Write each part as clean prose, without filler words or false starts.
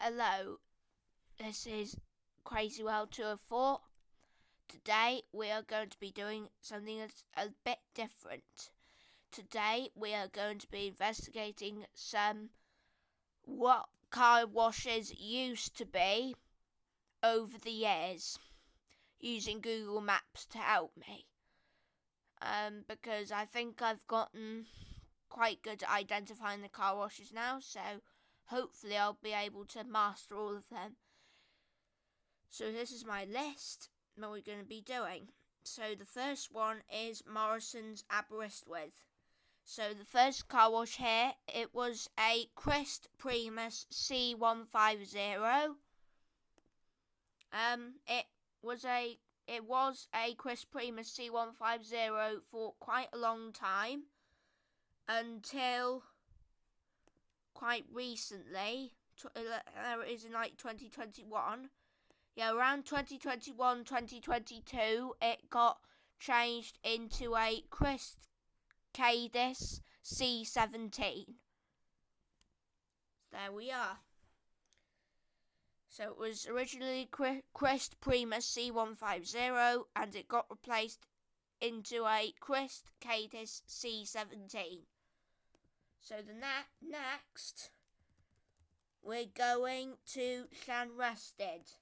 Hello, this is Crazy World 204. Today we are going to be doing something that's a bit different. Today we are going to be investigating what car washes used to be over the years, using Google Maps to help me. Because I think I've gotten quite good at identifying the car washes now, so hopefully I'll be able to master all of them. So this is my list that we're going to be doing. So the first one is Morrison's Aberystwyth. So the first car wash here, it was a Christ Primus C150. It was a Christ Primus C150 for quite a long time, until quite recently. It is in like 2021. Yeah, around 2021, 2022, it got changed into a Christ DESC C17. There we are. So it was originally Christ Primus C150, and it got replaced into a Christ DESC C17. So next, we're going to Llanrhystud.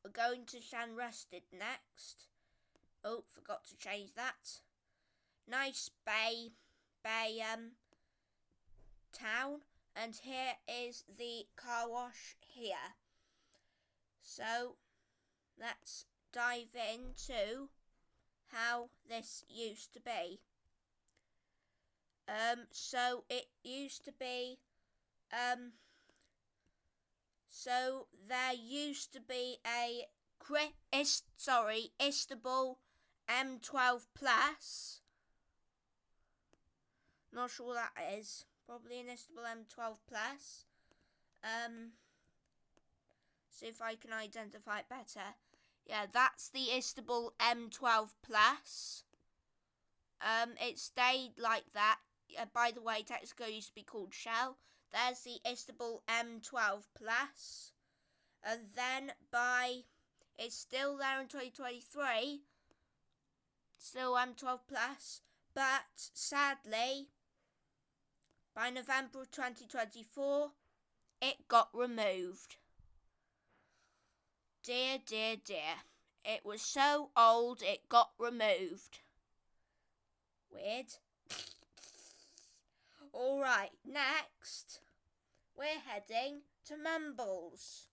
We're going to Llanrhystud next. Oh, forgot to change that. Nice bay town, and here is the car wash here. So let's dive into how this used to be. So it used to be, so there used to be a Istanbul M12 Plus. Not sure what that is. Probably an Istanbul M12 Plus. See if I can identify it better. Yeah, that's the Istanbul M12 Plus. It stayed like that. By the way, Texaco used to be called Shell. There's the Istanbul M12 Plus. And then it's still there in 2023. Still M12 Plus. But sadly, by November of 2024, it got removed. Dear, dear, dear. It was so old, it got removed. Weird. Alright, next, we're heading to Mumbles.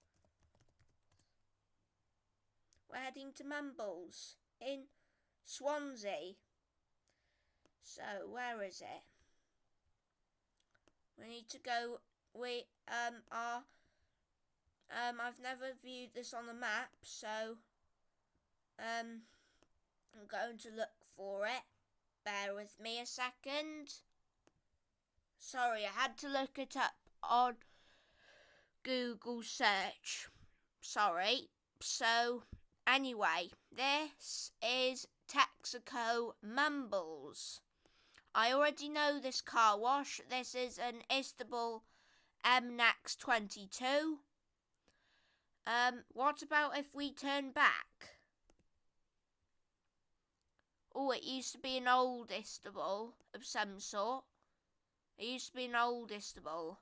We're heading to Mumbles in Swansea. So, where is it? We need to go, I've never viewed this on the map, so, I'm going to look for it. Bear with me a second. Sorry, I had to look it up on Google search. Sorry. So, anyway, this is Texaco Mumbles. I already know this car wash. This is an Istanbul MNAX 22. What about if we turn back? Oh, it used to be an old Istanbul of some sort. It used to be an old Istanbul.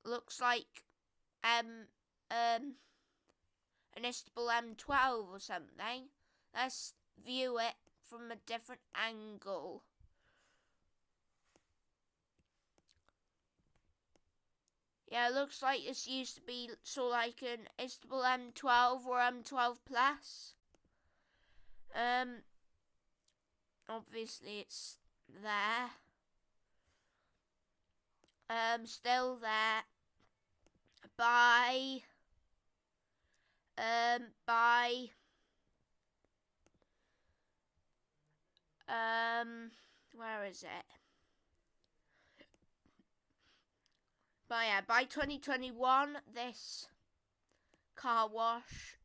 Looks like an Istanbul M12 or something. Let's view it from a different angle. Yeah, it looks like this used to be sort of like an Istanbul M12 or M12 Plus. Obviously it's there. Still there. Where is it? But yeah, by 2021, this car wash,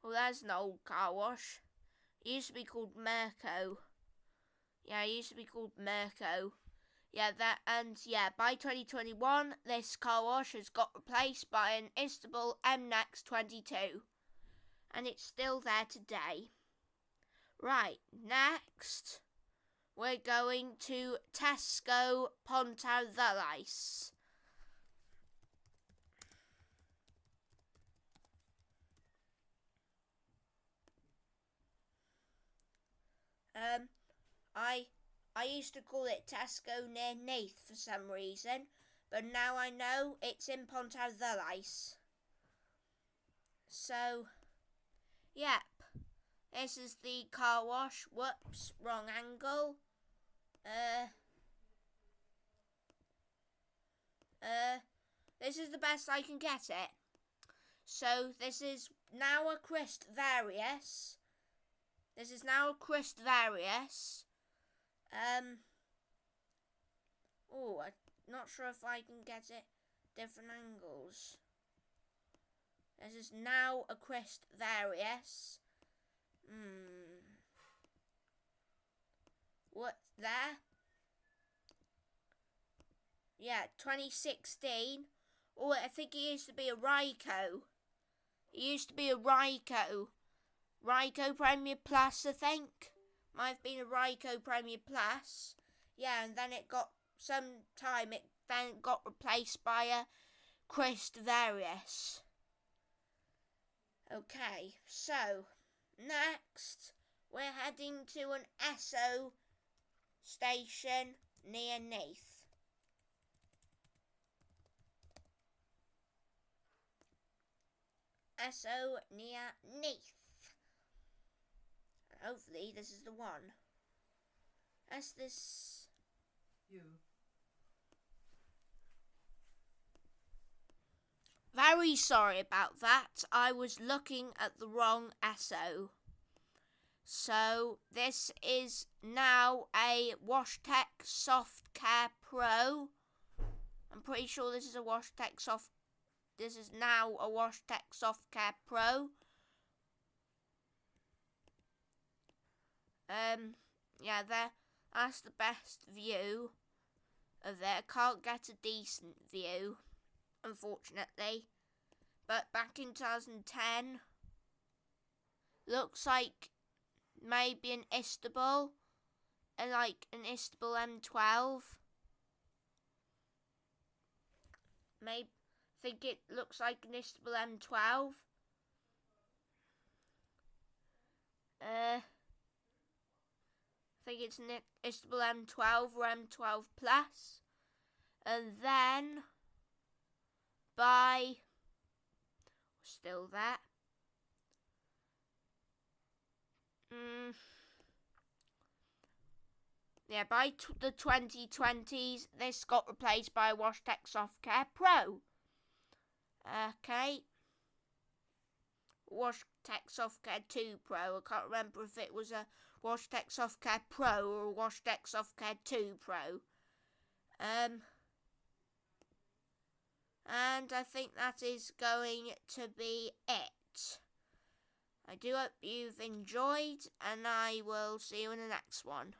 Oh, that's an old car wash. It used to be called Merco. Yeah, it used to be called Merco. Yeah, by 2021, this car wash has got replaced by an Istanbul MNEX 22. And it's still there today. Right, next, we're going to Tesco Pontarddulais. I used to call it Tesco near Neath for some reason, but now I know it's in Pontarddulais. So, yep, this is the car wash. Whoops, wrong angle. This is the best I can get it. So this is now a Christ Various. I'm not sure if I can get it different angles. This is now a Christ Various. What's there? Yeah, 2016. Oh, I think it used to be a Ryco. Ryco Premier Plus, I think. Might have been a Ryco Premier Plus. Yeah, and then it got replaced by a Christ Various. Okay, so next we're heading to an Esso station near Neath. Esso near Neath. Hopefully this is the one. As this... You. Very sorry about that. I was looking at the wrong Esso. So this is now a WashTec SoftCare Pro. I'm pretty sure this is a WashTec This is now a WashTec SoftCare Pro. Yeah, that's the best view of it. Can't get a decent view, unfortunately. But back in 2010, looks like maybe an Istanbul, and like an Istanbul M12. Maybe, think it looks like an Istanbul M12. I think it's an Istanbul M12 or M12 Plus. And then by still there. Yeah, by the 2020s, this got replaced by a WashTec SoftCare Pro. Okay. WashTec SoftCare 2 Pro. I can't remember if it was a WashTec SoftCare Pro or a WashTec SoftCare 2 Pro. And I think that is going to be it. I do hope you've enjoyed, and I will see you in the next one.